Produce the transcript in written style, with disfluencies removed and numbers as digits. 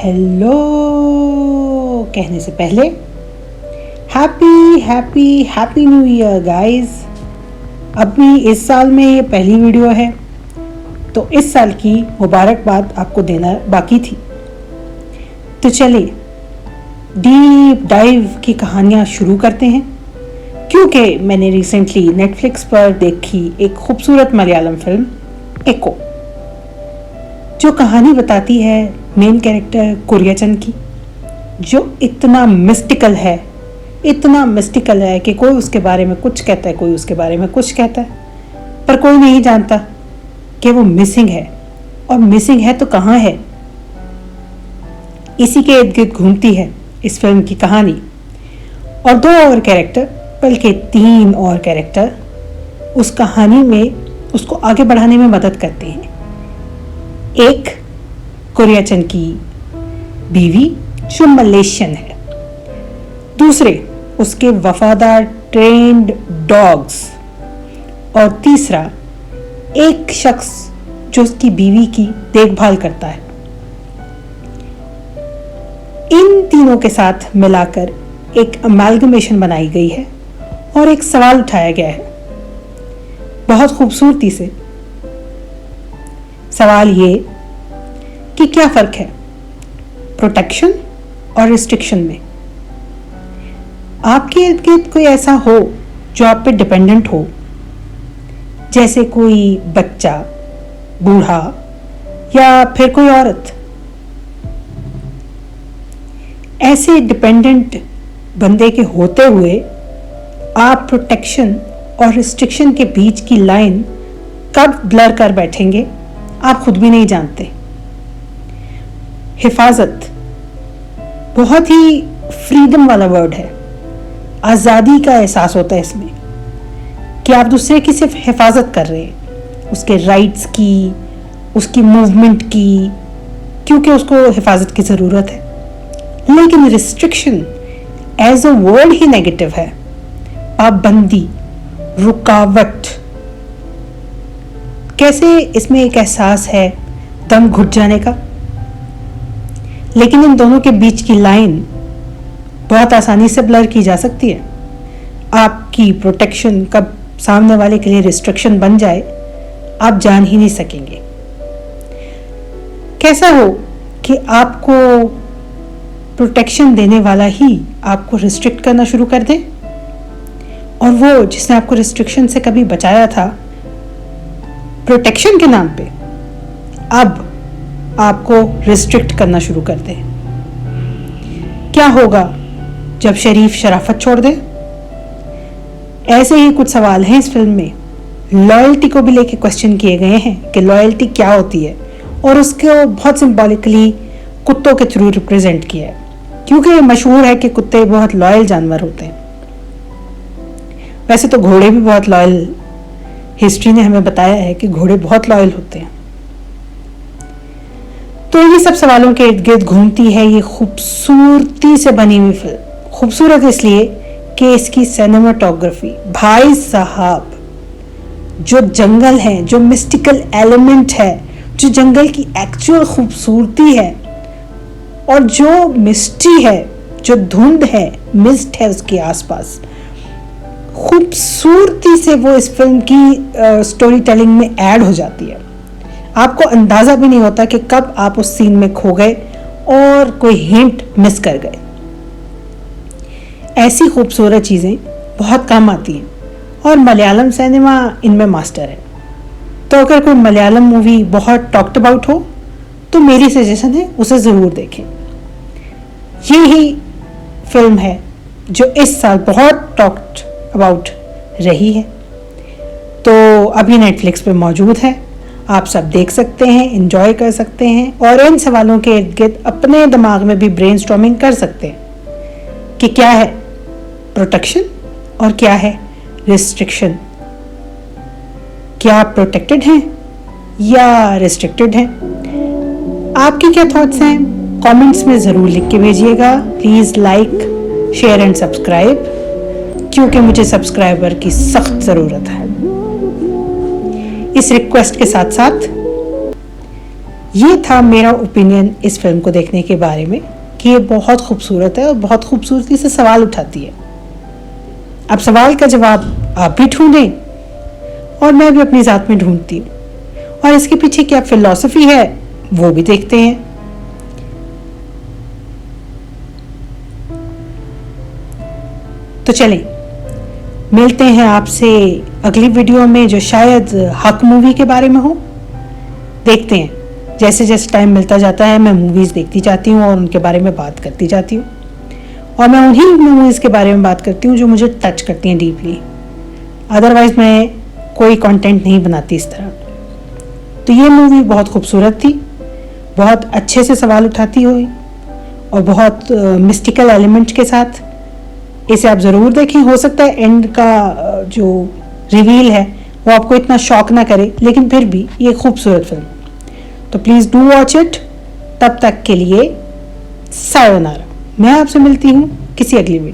Hello कहने से पहले happy happy happy new year guys. अभी इस साल में ये पहली वीडियो है, तो इस साल की मुबारकबाद आपको देना बाकी थी। तो चलिए डीप डाइव की कहानियाँ शुरू करते हैं, क्योंकि मैंने रिसेंटली नेटफ्लिक्स पर देखी एक खूबसूरत मलयालम फिल्म एको, जो कहानी बताती है मेन कैरेक्टर कुरियाचंद की, जो इतना मिस्टिकल है कि कोई उसके बारे में कुछ कहता है, कोई उसके बारे में कुछ कहता है, पर कोई नहीं जानता कि वो मिसिंग है, और मिसिंग है तो कहाँ है। इसी के इर्द गिर्द घूमती है इस फिल्म की कहानी, और 2 और कैरेक्टर, बल्कि 3 और कैरेक्टर उस कहानी में उसको आगे बढ़ाने में मदद करते हैं। एक कुरियाचंद की बीवी जो मलेशियन है, दूसरे उसके वफादार ट्रेन्ड डॉग्स, और तीसरा एक शख्स जो उसकी बीवी की देखभाल करता है। इन तीनों के साथ मिलाकर एक अमेलगमेशन बनाई गई है और एक सवाल उठाया गया है बहुत खूबसूरती से। सवाल ये कि क्या फर्क है प्रोटेक्शन और रिस्ट्रिक्शन में। आपके इर्द गिर्द कोई ऐसा हो जो आप पे डिपेंडेंट हो, जैसे कोई बच्चा, बूढ़ा या फिर कोई औरत। ऐसे डिपेंडेंट बंदे के होते हुए आप प्रोटेक्शन और रिस्ट्रिक्शन के बीच की लाइन कब ब्लर कर बैठेंगे आप खुद भी नहीं जानते। हिफाजत बहुत ही फ्रीडम वाला वर्ड है, आज़ादी का एहसास होता है इसमें कि आप दूसरे की सिर्फ हिफाजत कर रहे हैं, उसके राइट्स की, उसकी मूवमेंट की, क्योंकि उसको हिफाजत की ज़रूरत है। लेकिन रिस्ट्रिक्शन एज अ वर्ड ही नेगेटिव है, पाबंदी, रुकावट। कैसे इसमें एक एहसास है दम घुट जाने का, लेकिन इन दोनों के बीच की लाइन बहुत आसानी से ब्लर की जा सकती है। आपकी प्रोटेक्शन कब सामने वाले के लिए रिस्ट्रिक्शन बन जाए आप जान ही नहीं सकेंगे। कैसा हो कि आपको प्रोटेक्शन देने वाला ही आपको रिस्ट्रिक्ट करना शुरू कर दे, और वो जिसने आपको रिस्ट्रिक्शन से कभी बचाया था प्रोटेक्शन के नाम पे, अब आपको रिस्ट्रिक्ट करना शुरू कर दे। क्या होगा जब शरीफ शराफत छोड़ दे। ऐसे ही कुछ सवाल हैं इस फिल्म में। लॉयल्टी को भी लेके क्वेश्चन किए गए हैं कि लॉयल्टी क्या होती है, और उसको बहुत सिंबॉलिकली कुत्तों के थ्रू रिप्रेजेंट किया है, क्योंकि मशहूर है कि कुत्ते बहुत लॉयल जानवर होते हैं। वैसे तो घोड़े भी बहुत लॉयल, हिस्ट्री ने हमें बताया है कि घोड़े बहुत लॉयल होते हैं। तो ये सब सवालों के इर्द गिर्द घूमती है ये खूबसूरती से बनी हुई फिल्म। खूबसूरत इसलिए कि इसकी सिनेमाटोग्राफी, भाई साहब, जो जंगल है, जो मिस्टिकल एलिमेंट है, जो जंगल की एक्चुअल खूबसूरती है, और जो मिस्ट्री है, जो धुंध है, मिस्ट है उसके आसपास, खूबसूरती से वो इस फिल्म की स्टोरी टेलिंग में ऐड हो जाती है। आपको अंदाज़ा भी नहीं होता कि कब आप उस सीन में खो गए और कोई हिंट मिस कर गए। ऐसी खूबसूरत चीज़ें बहुत काम आती हैं, और मलयालम सिनेमा इनमें मास्टर है। तो अगर कोई मलयालम मूवी बहुत टॉक्ड अबाउट हो तो मेरी सजेशन है उसे ज़रूर देखें। ये ही फिल्म है जो इस साल बहुत टॉक्ड अबाउट रही है, तो अभी नेटफ्लिक्स पे मौजूद है, आप सब देख सकते हैं, एंजॉय कर सकते हैं, और इन सवालों के इर्द गिर्द अपने दिमाग में भी ब्रेनस्टॉर्मिंग कर सकते हैं कि क्या है प्रोटेक्शन और क्या है रिस्ट्रिक्शन। क्या आप प्रोटेक्टेड हैं या रिस्ट्रिक्टेड हैं। आपके क्या थॉट्स हैं कमेंट्स में ज़रूर लिख के भेजिएगा। Please like, share and subscribe, क्योंकि मुझे सब्सक्राइबर की सख्त ज़रूरत है। इस रिक्वेस्ट के साथ साथ ये था मेरा ओपिनियन इस फिल्म को देखने के बारे में कि ये बहुत खूबसूरत है और बहुत खूबसूरती से सवाल उठाती है। अब सवाल का जवाब आप भी ढूंढें और मैं भी अपनी ज़ात में ढूंढती हूँ, और इसके पीछे क्या फिलॉसफी है वो भी देखते हैं। तो चलें, मिलते हैं आपसे अगली वीडियो में जो शायद हक मूवी के बारे में हो। देखते हैं, जैसे जैसे टाइम मिलता जाता है मैं मूवीज़ देखती जाती हूँ और उनके बारे में बात करती जाती हूँ, और मैं उन्हीं मूवीज़ के बारे में बात करती हूँ जो मुझे टच करती हैं डीपली। अदरवाइज़ मैं कोई कंटेंट नहीं बनाती इस तरह। तो ये मूवी बहुत खूबसूरत थी, बहुत अच्छे से सवाल उठाती हुई और बहुत मिस्टिकल एलिमेंट के साथ। इसे आप ज़रूर देखें। हो सकता है एंड का जो रिवील है वो आपको इतना शॉक ना करे, लेकिन फिर भी ये खूबसूरत फिल्म। तो प्लीज़ डू वॉच इट। तब तक के लिए सायोनारा। मैं आपसे मिलती हूँ किसी अगली वीडियो।